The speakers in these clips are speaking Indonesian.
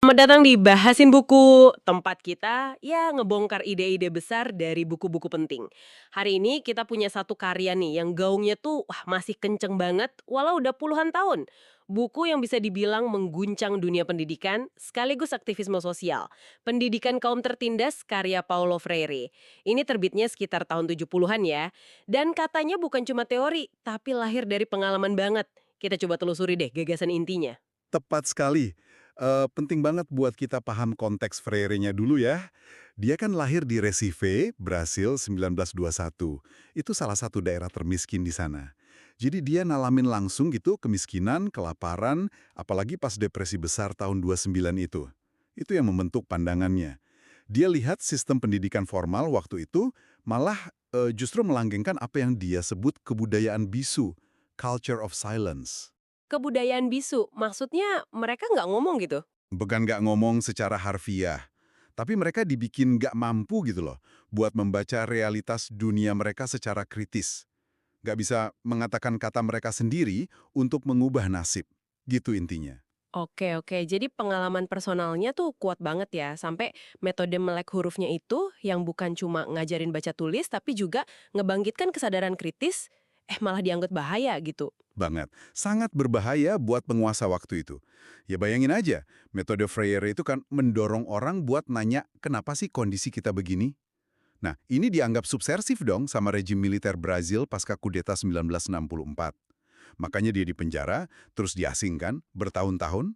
Selamat datang di Bahasin Buku, tempat kita ya ngebongkar ide-ide besar dari buku-buku penting. Hari ini kita punya satu karya nih yang gaungnya tuh wah, masih kenceng banget walau udah puluhan tahun. Buku yang bisa dibilang mengguncang dunia pendidikan sekaligus aktivisme sosial. Pendidikan Kaum Tertindas karya Paulo Freire. Ini terbitnya sekitar tahun 70-an ya. Dan katanya bukan cuma teori, tapi lahir dari pengalaman banget. Kita coba telusuri deh gagasan intinya. Tepat sekali. Penting banget buat kita paham konteks Freire-nya dulu ya. Dia kan lahir di Recife, Brasil 1921. Itu salah satu daerah termiskin di sana. Jadi dia nalamin langsung gitu kemiskinan, kelaparan, apalagi pas depresi besar tahun 29 itu. Itu yang membentuk pandangannya. Dia lihat sistem pendidikan formal waktu itu malah justru melanggengkan apa yang dia sebut kebudayaan bisu, culture of silence. Kebudayaan bisu, maksudnya mereka nggak ngomong gitu? Bukan nggak ngomong secara harfiah, tapi mereka dibikin nggak mampu gitu loh, buat membaca realitas dunia mereka secara kritis. Nggak bisa mengatakan kata mereka sendiri untuk mengubah nasib. Gitu intinya. Oke oke, jadi pengalaman personalnya tuh kuat banget ya, sampai metode melek hurufnya itu yang bukan cuma ngajarin baca tulis, tapi juga ngebangkitkan kesadaran kritis, malah dianggap bahaya gitu. Banget. Sangat berbahaya buat penguasa waktu itu. Ya bayangin aja, metode Freire itu kan mendorong orang buat nanya kenapa sih kondisi kita begini? Nah, ini dianggap subversif dong sama rejim militer Brazil pasca kudeta 1964. Makanya dia dipenjara, terus diasingkan bertahun-tahun.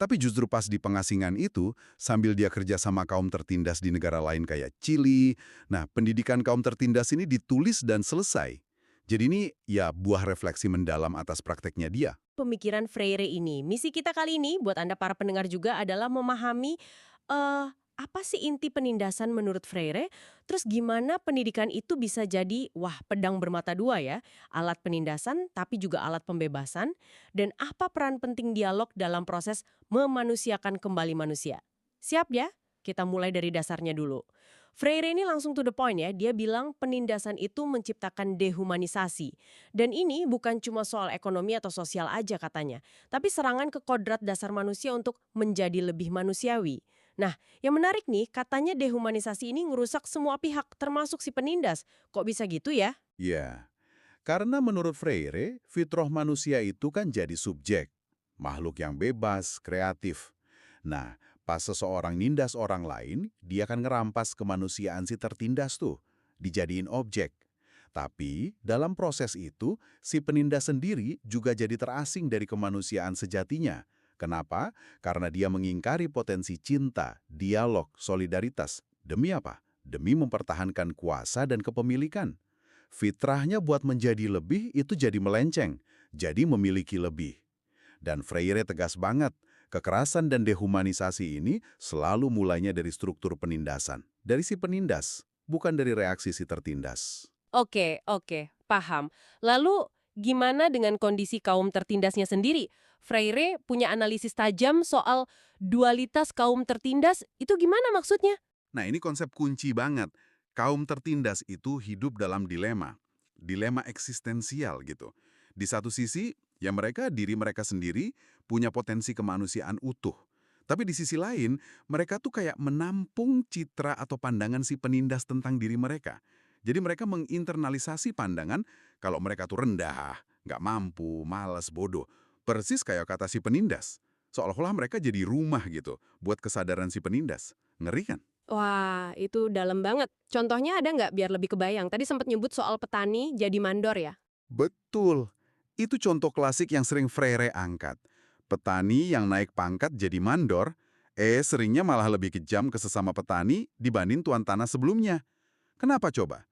Tapi justru pas di pengasingan itu, sambil dia kerja sama kaum tertindas di negara lain kayak Chili, nah pendidikan kaum tertindas ini ditulis dan selesai. Jadi ini ya buah refleksi mendalam atas prakteknya dia. Pemikiran Freire ini, misi kita kali ini buat Anda para pendengar juga adalah memahami eh apa sih inti penindasan menurut Freire? Terus gimana pendidikan itu bisa jadi, wah pedang bermata dua ya, alat penindasan tapi juga alat pembebasan, dan apa peran penting dialog dalam proses memanusiakan kembali manusia. Siap ya? Kita mulai dari dasarnya dulu. Freire ini langsung to the point ya, dia bilang penindasan itu menciptakan dehumanisasi. Dan ini bukan cuma soal ekonomi atau sosial aja katanya, tapi serangan ke kodrat dasar manusia untuk menjadi lebih manusiawi. Nah, yang menarik nih, katanya dehumanisasi ini ngerusak semua pihak, termasuk si penindas. Kok bisa gitu ya? Ya, karena menurut Freire, fitrah manusia itu kan jadi subjek. Makhluk yang bebas, kreatif. Nah, pas seseorang nindas orang lain, dia kan ngerampas kemanusiaan si tertindas tuh, dijadiin objek. Tapi, dalam proses itu, si penindas sendiri juga jadi terasing dari kemanusiaan sejatinya. Kenapa? Karena dia mengingkari potensi cinta, dialog, solidaritas. Demi apa? Demi mempertahankan kuasa dan kepemilikan. Fitrahnya buat menjadi lebih itu jadi melenceng, jadi memiliki lebih. Dan Freire tegas banget, kekerasan dan dehumanisasi ini selalu mulainya dari struktur penindasan. Dari si penindas, bukan dari reaksi si tertindas. Oke, oke, paham. Lalu gimana dengan kondisi kaum tertindasnya sendiri? Freire punya analisis tajam soal dualitas kaum tertindas, itu gimana maksudnya? Nah, ini konsep kunci banget. Kaum tertindas itu hidup dalam dilema. Dilema eksistensial gitu. Di satu sisi, ya mereka, diri mereka sendiri, punya potensi kemanusiaan utuh. Tapi di sisi lain, mereka tuh kayak menampung citra atau pandangan si penindas tentang diri mereka. Jadi mereka menginternalisasi pandangan kalau mereka tuh rendah, nggak mampu, malas, bodoh. Persis kayak kata si penindas. Seolah-olah mereka jadi rumah gitu buat kesadaran si penindas. Ngeri kan? Wah, itu dalam banget. Contohnya ada nggak biar lebih kebayang? Tadi sempat nyebut soal petani jadi mandor ya? Betul. Itu contoh klasik yang sering Freire angkat. Petani yang naik pangkat jadi mandor, seringnya malah lebih kejam ke sesama petani dibanding tuan tanah sebelumnya. Kenapa coba?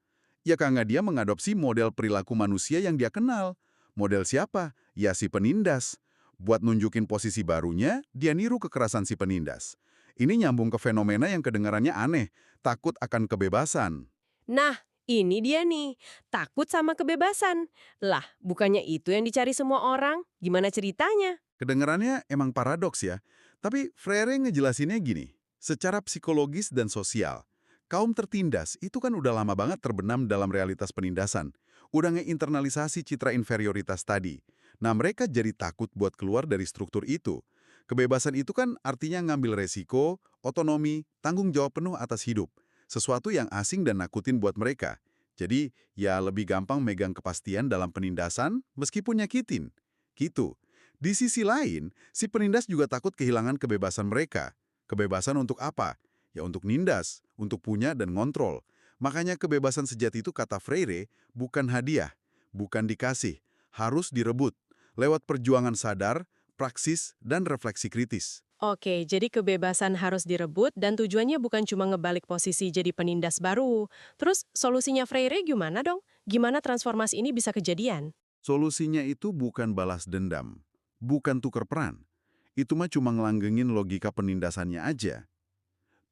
Ya karena dia mengadopsi model perilaku manusia yang dia kenal. Model siapa? Ya si penindas. Buat nunjukin posisi barunya, dia niru kekerasan si penindas. Ini nyambung ke fenomena yang kedengarannya aneh, takut akan kebebasan. Nah, ini dia nih, takut sama kebebasan. Lah, bukannya itu yang dicari semua orang? Gimana ceritanya? Kedengarannya emang paradoks ya, tapi Freire ngejelasinnya gini, secara psikologis dan sosial, kaum tertindas itu kan udah lama banget terbenam dalam realitas penindasan, udah ngeinternalisasi citra inferioritas tadi. Nah mereka jadi takut buat keluar dari struktur itu. Kebebasan itu kan artinya ngambil resiko, otonomi, tanggung jawab penuh atas hidup. Sesuatu yang asing dan nakutin buat mereka. Jadi, ya lebih gampang megang kepastian dalam penindasan meskipun nyakitin. Gitu. Di sisi lain, si penindas juga takut kehilangan kebebasan mereka. Kebebasan untuk apa? Ya untuk nindas, untuk punya dan ngontrol. Makanya kebebasan sejati itu kata Freire, bukan hadiah, bukan dikasih, harus direbut. Lewat perjuangan sadar, praksis, dan refleksi kritis. Oke, jadi kebebasan harus direbut dan tujuannya bukan cuma ngebalik posisi jadi penindas baru. Terus solusinya Freire gimana dong? Gimana transformasi ini bisa kejadian? Solusinya itu bukan balas dendam, bukan tuker peran. Itu mah cuma ngelanggengin logika penindasannya aja.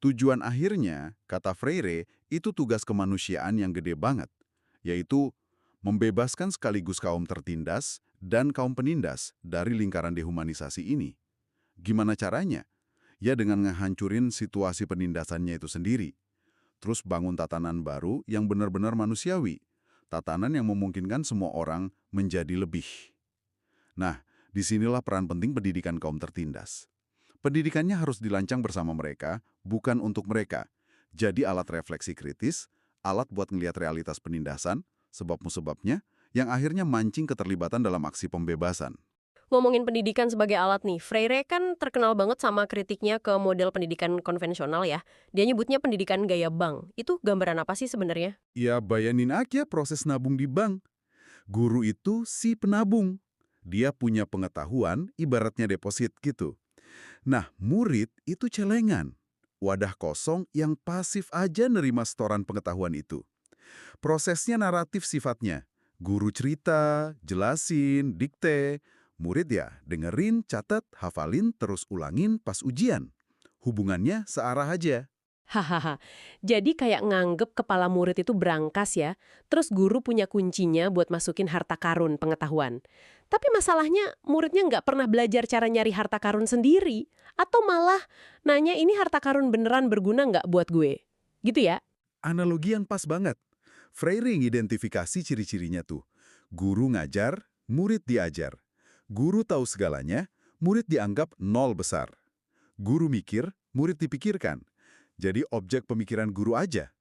Tujuan akhirnya, kata Freire, itu tugas kemanusiaan yang gede banget, yaitu membebaskan sekaligus kaum tertindas dan kaum penindas dari lingkaran dehumanisasi ini. Gimana caranya? Ya dengan ngehancurin situasi penindasannya itu sendiri. Terus bangun tatanan baru yang benar-benar manusiawi. Tatanan yang memungkinkan semua orang menjadi lebih. Nah, disinilah peran penting pendidikan kaum tertindas. Pendidikannya harus dilancang bersama mereka, bukan untuk mereka. Jadi alat refleksi kritis, alat buat ngelihat realitas penindasan, sebab-musebabnya, yang akhirnya mancing keterlibatan dalam aksi pembebasan. Ngomongin pendidikan sebagai alat nih, Freire kan terkenal banget sama kritiknya ke model pendidikan konvensional ya. Dia nyebutnya pendidikan gaya bank. Itu gambaran apa sih sebenarnya? Ya bayanin aja proses nabung di bank. Guru itu si penabung. Dia punya pengetahuan, ibaratnya deposit gitu. Nah, murid itu celengan. Wadah kosong yang pasif aja nerima setoran pengetahuan itu. Prosesnya naratif sifatnya. Guru cerita, jelasin, dikte. Murid ya dengerin, catat, hafalin, terus ulangin pas ujian. Hubungannya searah aja. Hahaha, jadi kayak nganggep kepala murid itu berangkas ya, terus guru punya kuncinya buat masukin harta karun pengetahuan. Tapi masalahnya muridnya nggak pernah belajar cara nyari harta karun sendiri. Atau malah nanya ini harta karun beneran berguna nggak buat gue? Gitu ya? Analogi yang pas banget. Freire ngidentifikasi ciri-cirinya tuh. Guru ngajar, murid diajar. Guru tahu segalanya, murid dianggap nol besar. Guru mikir, murid dipikirkan. Jadi objek pemikiran guru aja.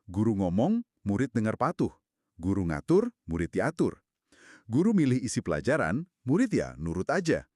Guru ngomong, murid dengar patuh. Guru ngatur, murid diatur. Guru milih isi pelajaran, murid ya nurut aja.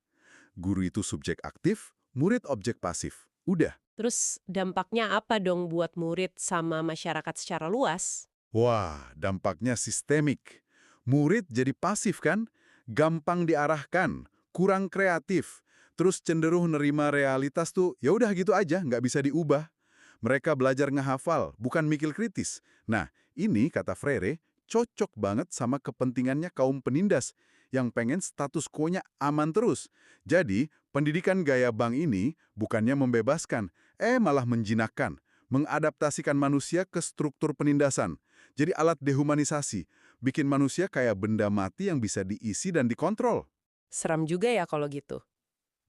Guru itu subjek aktif, murid objek pasif. Udah. Terus dampaknya apa dong buat murid sama masyarakat secara luas? Wah, dampaknya sistemik. Murid jadi pasif kan? Gampang diarahkan, kurang kreatif. Terus cenderung nerima realitas tuh, ya udah gitu aja, nggak bisa diubah. Mereka belajar ngehafal, bukan mikir kritis. Nah, ini kata Freire, cocok banget sama kepentingannya kaum penindas yang pengen status quo-nya aman terus. Jadi, pendidikan gaya bank ini bukannya membebaskan, malah menjinakkan, mengadaptasikan manusia ke struktur penindasan. Jadi alat dehumanisasi, bikin manusia kayak benda mati yang bisa diisi dan dikontrol. Seram juga ya kalau gitu.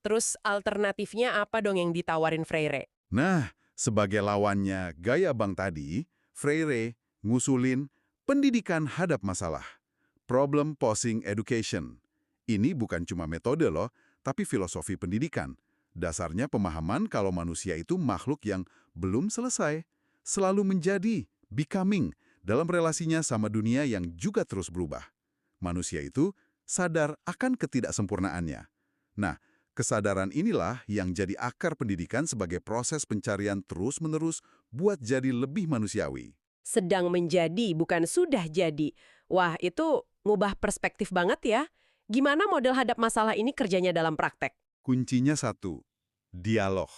Terus alternatifnya apa dong yang ditawarin Freire? Nah, sebagai lawannya gaya bank tadi, Freire ngusulin pendidikan hadap masalah. Problem Posing Education. Ini bukan cuma metode loh, tapi filosofi pendidikan. Dasarnya pemahaman kalau manusia itu makhluk yang belum selesai, selalu menjadi, becoming, dalam relasinya sama dunia yang juga terus berubah. Manusia itu sadar akan ketidaksempurnaannya. Nah, kesadaran inilah yang jadi akar pendidikan sebagai proses pencarian terus-menerus buat jadi lebih manusiawi. Sedang menjadi, bukan sudah jadi. Wah, itu ngubah perspektif banget ya. Gimana model hadap masalah ini kerjanya dalam praktek? Kuncinya satu, dialog.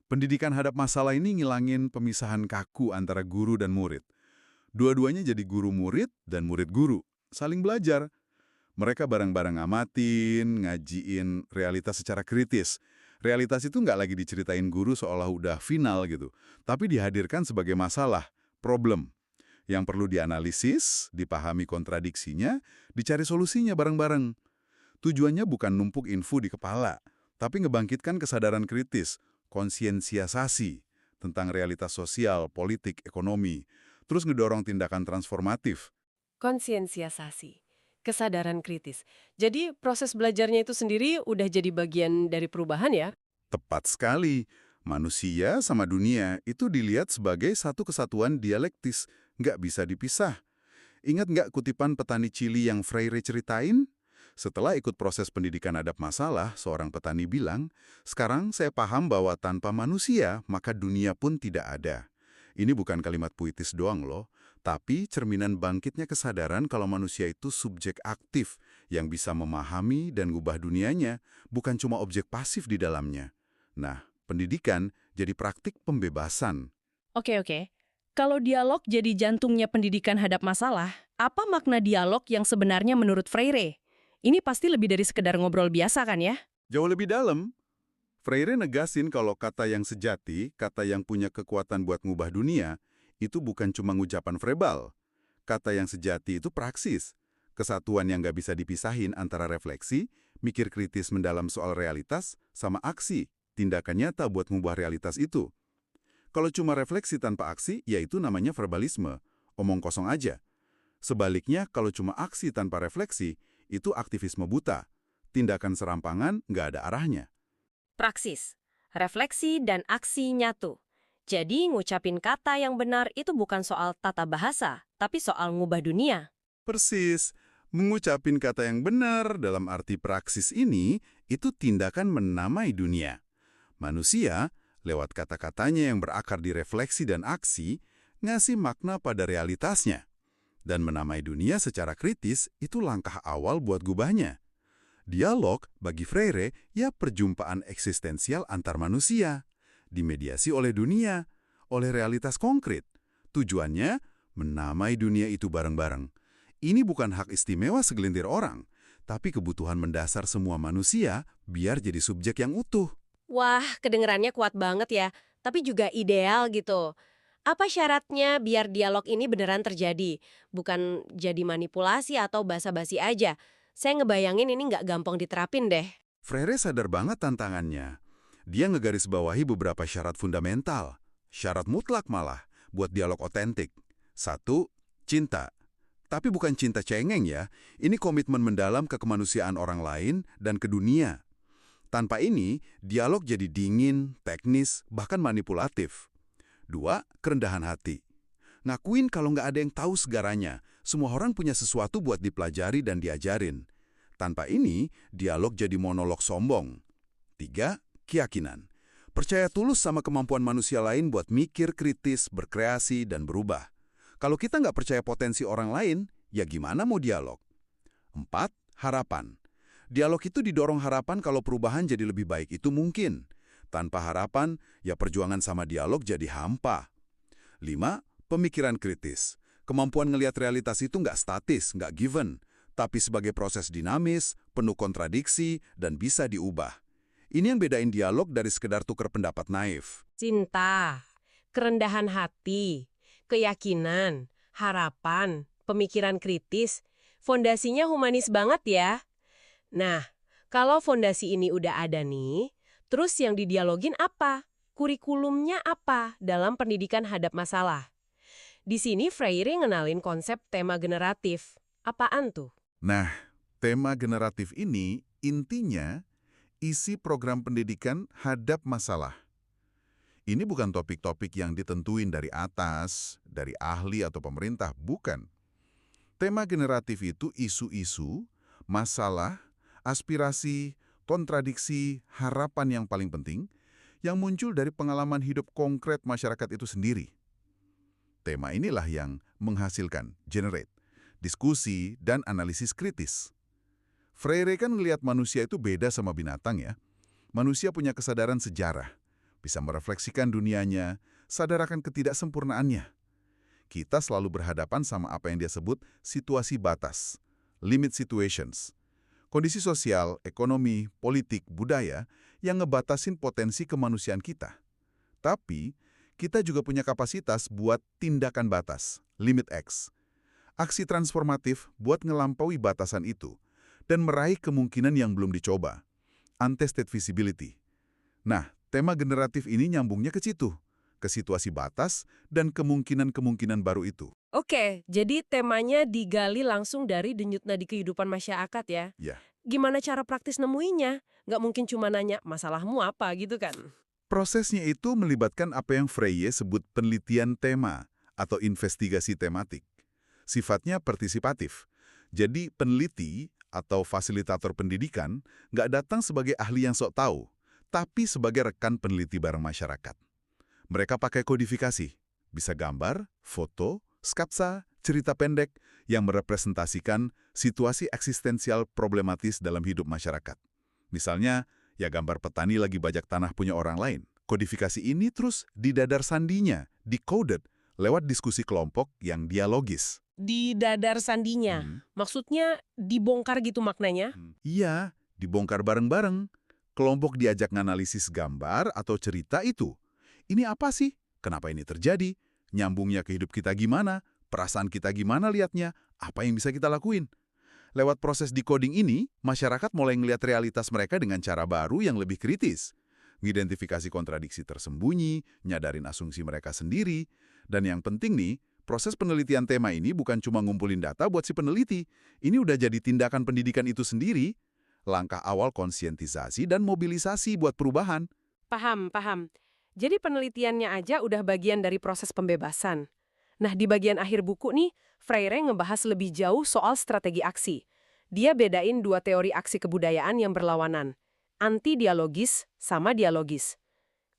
Pendidikan hadap masalah ini ngilangin pemisahan kaku antara guru dan murid. Dua-duanya jadi guru-murid dan murid-guru. Saling belajar. Mereka bareng-bareng ngamatin, ngajiin realitas secara kritis. Realitas itu nggak lagi diceritain guru seolah udah final gitu. Tapi dihadirkan sebagai masalah, problem. Yang perlu dianalisis, dipahami kontradiksinya, dicari solusinya bareng-bareng. Tujuannya bukan numpuk info di kepala, tapi ngebangkitkan kesadaran kritis, konsiensiasasi tentang realitas sosial, politik, ekonomi, terus ngedorong tindakan transformatif. Konsiensiasasi. Kesadaran kritis. Jadi proses belajarnya itu sendiri udah jadi bagian dari perubahan ya? Tepat sekali. Manusia sama dunia itu dilihat sebagai satu kesatuan dialektis, nggak bisa dipisah. Ingat nggak kutipan petani Chili yang Freire ceritain? Setelah ikut proses pendidikan adab masalah, seorang petani bilang, "Sekarang saya paham bahwa tanpa manusia, maka dunia pun tidak ada." Ini bukan kalimat puitis doang loh, tapi cerminan bangkitnya kesadaran kalau manusia itu subjek aktif yang bisa memahami dan ngubah dunianya, bukan cuma objek pasif di dalamnya. Nah, pendidikan jadi praktik pembebasan. Oke, oke. Kalau dialog jadi jantungnya pendidikan hadap masalah, apa makna dialog yang sebenarnya menurut Freire? Ini pasti lebih dari sekedar ngobrol biasa kan ya? Jauh lebih dalam, Freire negasin kalau kata yang sejati, kata yang punya kekuatan buat ngubah dunia, itu bukan cuma ngucapan verbal. Kata yang sejati itu praksis. Kesatuan yang nggak bisa dipisahin antara refleksi, mikir kritis mendalam soal realitas, sama aksi, tindakan nyata buat ngubah realitas itu. Kalau cuma refleksi tanpa aksi, ya itu namanya verbalisme, omong kosong aja. Sebaliknya, kalau cuma aksi tanpa refleksi, itu aktivisme buta. Tindakan serampangan nggak ada arahnya. Praksis, refleksi, dan aksi nyatu. Jadi ngucapin kata yang benar itu bukan soal tata bahasa, tapi soal ngubah dunia. Persis, mengucapin kata yang benar dalam arti praksis ini, itu tindakan menamai dunia. Manusia, lewat kata-katanya yang berakar di refleksi dan aksi, ngasih makna pada realitasnya. Dan menamai dunia secara kritis itu langkah awal buat gubahnya. Dialog, bagi Freire, ya perjumpaan eksistensial antar manusia, dimediasi oleh dunia, oleh realitas konkret. Tujuannya, menamai dunia itu bareng-bareng. Ini bukan hak istimewa segelintir orang, tapi kebutuhan mendasar semua manusia biar jadi subjek yang utuh. Wah, kedengerannya kuat banget ya, tapi juga ideal gitu. Apa syaratnya biar dialog ini beneran terjadi? Bukan jadi manipulasi atau basa-basi aja. Saya ngebayangin ini nggak gampang diterapin deh. Freire sadar banget tantangannya. Dia ngegarisbawahi beberapa syarat fundamental, syarat mutlak malah, buat dialog otentik. Satu, cinta. Tapi bukan cinta cengeng ya, ini komitmen mendalam ke kemanusiaan orang lain dan ke dunia. Tanpa ini, dialog jadi dingin, teknis, bahkan manipulatif. Dua, kerendahan hati. Ngakuin kalau nggak ada yang tahu segaranya, semua orang punya sesuatu buat dipelajari dan diajarin. Tanpa ini, dialog jadi monolog sombong. Tiga, keyakinan. Percaya tulus sama kemampuan manusia lain buat mikir kritis, berkreasi, dan berubah. Kalau kita nggak percaya potensi orang lain, ya gimana mau dialog? Empat, harapan. Dialog itu didorong harapan kalau perubahan jadi lebih baik itu mungkin. Tanpa harapan, ya perjuangan sama dialog jadi hampa. Lima, pemikiran kritis. Kemampuan ngelihat realitas itu nggak statis, nggak given, tapi sebagai proses dinamis, penuh kontradiksi, dan bisa diubah. Ini yang bedain dialog dari sekedar tukar pendapat naif. Cinta, kerendahan hati, keyakinan, harapan, pemikiran kritis. Fondasinya humanis banget ya. Nah, kalau fondasi ini udah ada nih, terus yang didialogin apa? Kurikulumnya apa dalam pendidikan hadap masalah? Di sini Freire ngenalin konsep tema generatif. Apaan tuh? Nah, tema generatif ini intinya isi program pendidikan hadap masalah. Ini bukan topik-topik yang ditentuin dari atas, dari ahli atau pemerintah, bukan. Tema generatif itu isu-isu, masalah, aspirasi, kontradiksi, harapan yang paling penting, yang muncul dari pengalaman hidup konkret masyarakat itu sendiri. Tema inilah yang menghasilkan, generate, diskusi, dan analisis kritis. Freire kan ngelihat manusia itu beda sama binatang ya. Manusia punya kesadaran sejarah, bisa merefleksikan dunianya, sadar akan ketidaksempurnaannya. Kita selalu berhadapan sama apa yang dia sebut situasi batas, limit situations. Kondisi sosial, ekonomi, politik, budaya yang ngebatasin potensi kemanusiaan kita. Tapi, kita juga punya kapasitas buat tindakan batas, limit X. Aksi transformatif buat ngelampaui batasan itu dan meraih kemungkinan yang belum dicoba, untested visibility. Nah, tema generatif ini nyambungnya ke situ. ke situasi batas dan kemungkinan-kemungkinan baru itu. Oke, jadi temanya digali langsung dari denyut nadi kehidupan masyarakat ya. Ya, Gimana cara praktis nemuinya? Nggak mungkin cuma nanya, masalahmu apa gitu kan? prosesnya itu melibatkan apa yang Freye sebut penelitian tema atau investigasi tematik. Sifatnya partisipatif. Jadi peneliti atau fasilitator pendidikan nggak datang sebagai ahli yang sok tahu, tapi sebagai rekan peneliti bareng masyarakat. Mereka pakai kodifikasi, bisa gambar, foto, sketsa, cerita pendek yang merepresentasikan situasi eksistensial problematis dalam hidup masyarakat. Misalnya, ya gambar petani lagi bajak tanah punya orang lain. Kodifikasi ini terus didadar sandinya, decoded, lewat diskusi kelompok yang dialogis. Di dadar sandinya, maksudnya dibongkar gitu maknanya? Iya, dibongkar bareng-bareng. Kelompok diajak nganalisis gambar atau cerita itu. Ini apa sih? Kenapa ini terjadi? Nyambungnya ke hidup kita gimana? Perasaan kita gimana liatnya? Apa yang bisa kita lakuin? Lewat proses decoding ini, masyarakat mulai ngelihat realitas mereka dengan cara baru yang lebih kritis. Mengidentifikasi kontradiksi tersembunyi, nyadarin asumsi mereka sendiri. Dan yang penting nih, proses penelitian tema ini bukan cuma ngumpulin data buat si peneliti. Ini udah jadi tindakan pendidikan itu sendiri. Langkah awal konsientisasi dan mobilisasi buat perubahan. Paham, paham. Jadi penelitiannya aja udah bagian dari proses pembebasan. Nah, di bagian akhir buku nih, Freire ngebahas lebih jauh soal strategi aksi. Dia bedain dua teori aksi kebudayaan yang berlawanan, anti-dialogis sama dialogis.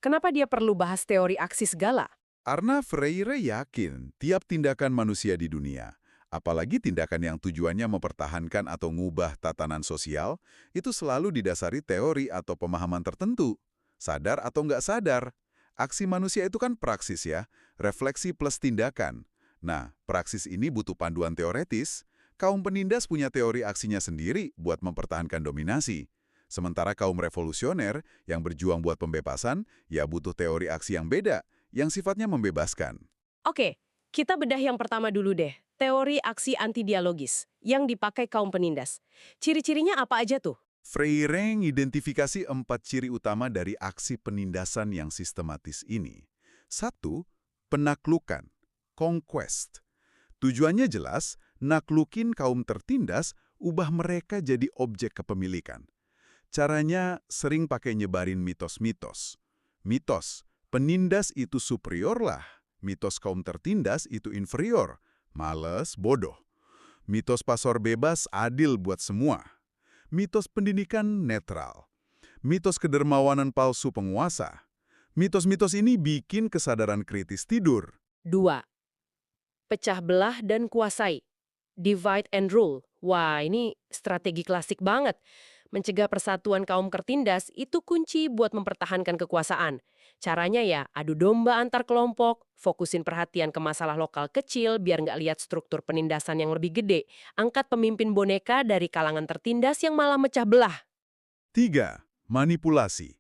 Kenapa dia perlu bahas teori aksi segala? Karena Freire yakin tiap tindakan manusia di dunia, apalagi tindakan yang tujuannya mempertahankan atau ngubah tatanan sosial, itu selalu didasari teori atau pemahaman tertentu. Sadar atau nggak sadar, aksi manusia itu kan praksis ya, refleksi plus tindakan. Nah, praksis ini butuh panduan teoretis. Kaum penindas punya teori aksinya sendiri buat mempertahankan dominasi. Sementara kaum revolusioner yang berjuang buat pembebasan, ya butuh teori aksi yang beda, yang sifatnya membebaskan. Oke, kita bedah yang pertama dulu deh. Teori aksi anti-dialogis yang dipakai kaum penindas. Ciri-cirinya apa aja tuh? Freire mengidentifikasi 4 ciri utama dari aksi penindasan yang sistematis ini. 1. Penaklukan, conquest. Tujuannya jelas, naklukin kaum tertindas, ubah mereka jadi objek kepemilikan. Caranya sering pakai nyebarin mitos-mitos. Mitos, penindas itu superior lah. Mitos kaum tertindas itu inferior. Males, bodoh. Mitos pasar bebas adil buat semua. Mitos pendidikan netral. Mitos kedermawanan palsu penguasa. Mitos-mitos ini bikin kesadaran kritis tidur. 2. Pecah belah dan kuasai. Divide and rule. Wah, ini strategi klasik banget. Mencegah persatuan kaum tertindas itu kunci buat mempertahankan kekuasaan. Caranya ya adu domba antar kelompok, fokusin perhatian ke masalah lokal kecil biar nggak lihat struktur penindasan yang lebih gede. Angkat pemimpin boneka dari kalangan tertindas yang malah mecah belah. 3. Manipulasi.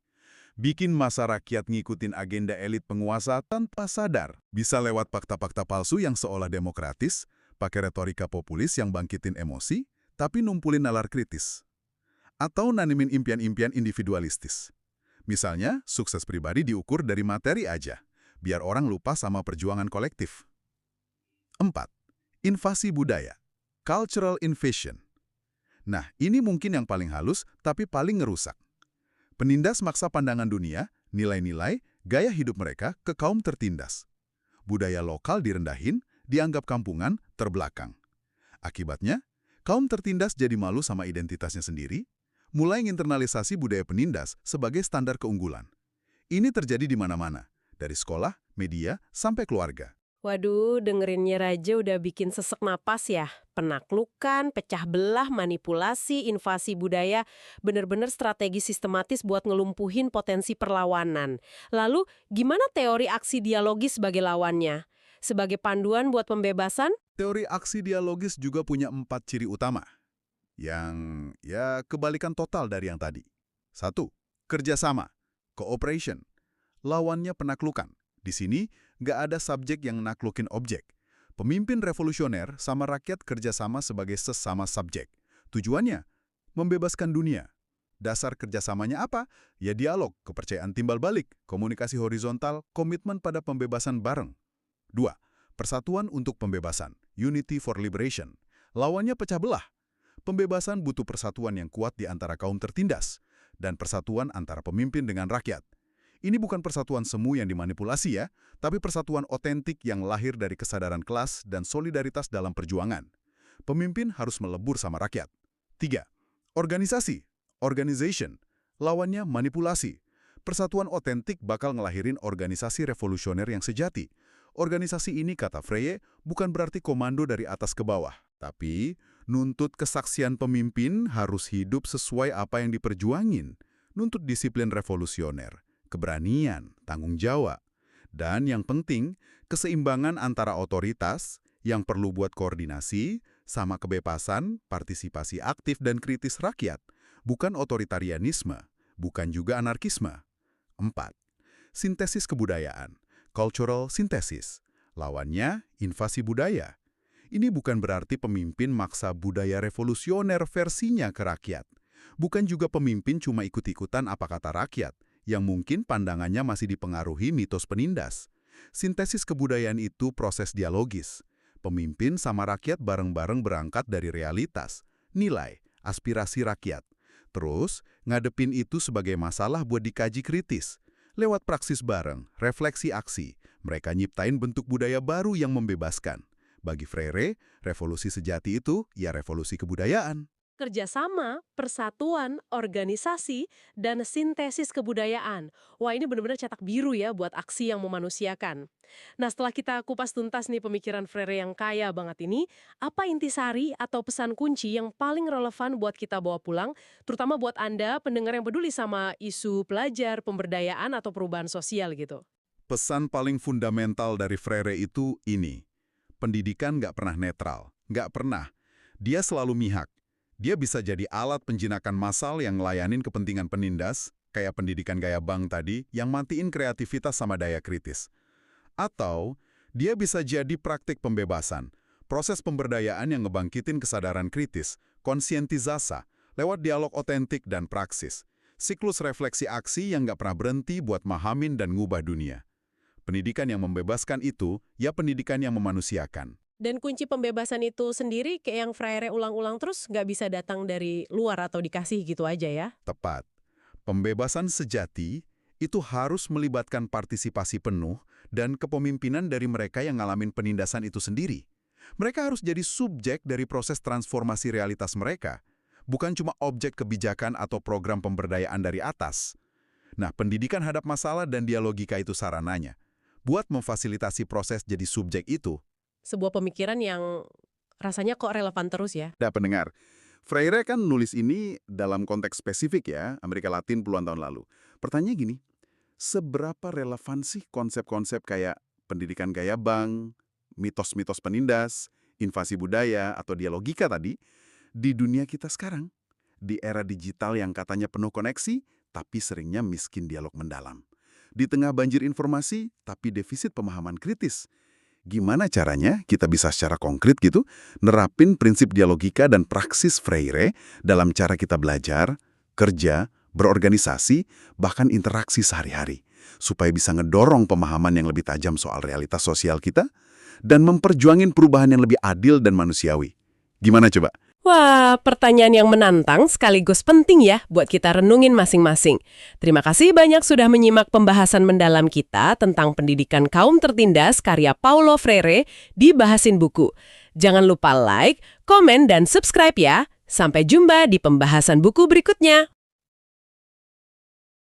Bikin massa rakyat ngikutin agenda elit penguasa tanpa sadar. Bisa lewat fakta-fakta palsu yang seolah demokratis, pakai retorika populis yang bangkitin emosi, tapi numpulin nalar kritis. Atau nanimin impian-impian individualistis. Misalnya, sukses pribadi diukur dari materi aja, biar orang lupa sama perjuangan kolektif. 4. Invasi budaya. Cultural invasion. Nah, ini mungkin yang paling halus, tapi paling ngerusak. Penindas maksa pandangan dunia, nilai-nilai, gaya hidup mereka ke kaum tertindas. Budaya lokal direndahin, dianggap kampungan, terbelakang. Akibatnya, kaum tertindas jadi malu sama identitasnya sendiri, mulai nginternalisasi budaya penindas sebagai standar keunggulan. Ini terjadi di mana-mana, dari sekolah, media, sampai keluarga. Waduh, dengerinnya Raja udah bikin sesek napas ya. Penaklukan, pecah belah, manipulasi, invasi budaya, bener-bener strategi sistematis buat ngelumpuhin potensi perlawanan. Lalu, gimana teori aksi dialogis sebagai lawannya? Sebagai panduan buat pembebasan? Teori aksi dialogis juga punya 4 ciri utama. Yang, ya, kebalikan total dari yang tadi. 1. Kerjasama, cooperation. Lawannya penaklukan. Di sini, nggak ada subjek yang naklukin objek. Pemimpin revolusioner sama rakyat kerjasama sebagai sesama subjek. Tujuannya, membebaskan dunia. Dasar kerjasamanya apa? Ya dialog, kepercayaan timbal balik, komunikasi horizontal, komitmen pada pembebasan bareng. 2. Persatuan untuk pembebasan, Unity for Liberation. Lawannya pecah belah. Pembebasan butuh persatuan yang kuat di antara kaum tertindas, dan persatuan antara pemimpin dengan rakyat. Ini bukan persatuan semu yang dimanipulasi ya, tapi persatuan otentik yang lahir dari kesadaran kelas dan solidaritas dalam perjuangan. Pemimpin harus melebur sama rakyat. 3. Organisasi, organization. Lawannya manipulasi. Persatuan otentik bakal ngelahirin organisasi revolusioner yang sejati. Organisasi ini, kata Freye, bukan berarti komando dari atas ke bawah. Tapi, nuntut kesaksian pemimpin harus hidup sesuai apa yang diperjuangin. Nuntut disiplin revolusioner, keberanian, tanggung jawab. Dan yang penting, keseimbangan antara otoritas yang perlu buat koordinasi sama kebebasan, partisipasi aktif dan kritis rakyat. Bukan otoritarianisme, bukan juga anarkisme. 4. Sintesis kebudayaan, cultural synthesis. Lawannya, invasi budaya. Ini bukan berarti pemimpin maksa budaya revolusioner versinya ke rakyat. Bukan juga pemimpin cuma ikut-ikutan apa kata rakyat, yang mungkin pandangannya masih dipengaruhi mitos penindas. Sintesis kebudayaan itu proses dialogis. Pemimpin sama rakyat bareng-bareng berangkat dari realitas, nilai, aspirasi rakyat. Terus, ngadepin itu sebagai masalah buat dikaji kritis. Lewat praksis bareng, refleksi aksi, mereka nyiptain bentuk budaya baru yang membebaskan. Bagi Freire, revolusi sejati itu ya revolusi kebudayaan. Kerjasama, persatuan, organisasi, dan sintesis kebudayaan. Wah, ini benar-benar cetak biru ya buat aksi yang memanusiakan. Nah, setelah kita kupas tuntas nih pemikiran Freire yang kaya banget ini, apa intisari atau pesan kunci yang paling relevan buat kita bawa pulang, terutama buat Anda, pendengar yang peduli sama isu pelajar, pemberdayaan, atau perubahan sosial gitu? Pesan paling fundamental dari Freire itu ini. Pendidikan nggak pernah netral, nggak pernah. Dia selalu mihak. Dia bisa jadi alat penjinakan massal yang ngelayanin kepentingan penindas, kayak pendidikan gaya bank tadi, yang matiin kreativitas sama daya kritis. Atau, dia bisa jadi praktik pembebasan, proses pemberdayaan yang ngebangkitin kesadaran kritis, konsientisasa, lewat dialog otentik dan praksis. Siklus refleksi aksi yang nggak pernah berhenti buat mahamin dan ngubah dunia. Pendidikan yang membebaskan itu, ya pendidikan yang memanusiakan. Dan kunci pembebasan itu sendiri kayak yang Freire ulang-ulang terus nggak bisa datang dari luar atau dikasih gitu aja ya? Tepat. Pembebasan sejati itu harus melibatkan partisipasi penuh dan kepemimpinan dari mereka yang ngalamin penindasan itu sendiri. Mereka harus jadi subjek dari proses transformasi realitas mereka, bukan cuma objek kebijakan atau program pemberdayaan dari atas. Nah, pendidikan hadap masalah dan dialogika itu sarananya. Buat memfasilitasi proses jadi subjek itu. Sebuah pemikiran yang rasanya kok relevan terus ya? Nah, pendengar, Freire kan nulis ini dalam konteks spesifik ya, Amerika Latin puluhan tahun lalu. Pertanyaannya gini, seberapa relevan sih konsep-konsep kayak pendidikan gaya bank, mitos-mitos penindas, invasi budaya, atau dialogika tadi, di dunia kita sekarang? Di era digital yang katanya penuh koneksi, tapi seringnya miskin dialog mendalam. Di tengah banjir informasi, tapi defisit pemahaman kritis. Gimana caranya kita bisa secara konkret gitu nerapin prinsip dialogika dan praksis Freire dalam cara kita belajar, kerja, berorganisasi, bahkan interaksi sehari-hari, supaya bisa ngedorong pemahaman yang lebih tajam soal realitas sosial kita dan memperjuangin perubahan yang lebih adil dan manusiawi. Gimana coba? Wah, pertanyaan yang menantang sekaligus penting ya buat kita renungin masing-masing. Terima kasih banyak sudah menyimak pembahasan mendalam kita tentang pendidikan kaum tertindas karya Paulo Freire di Bahasin Buku. Jangan lupa like, komen, dan subscribe ya. Sampai jumpa di pembahasan buku berikutnya.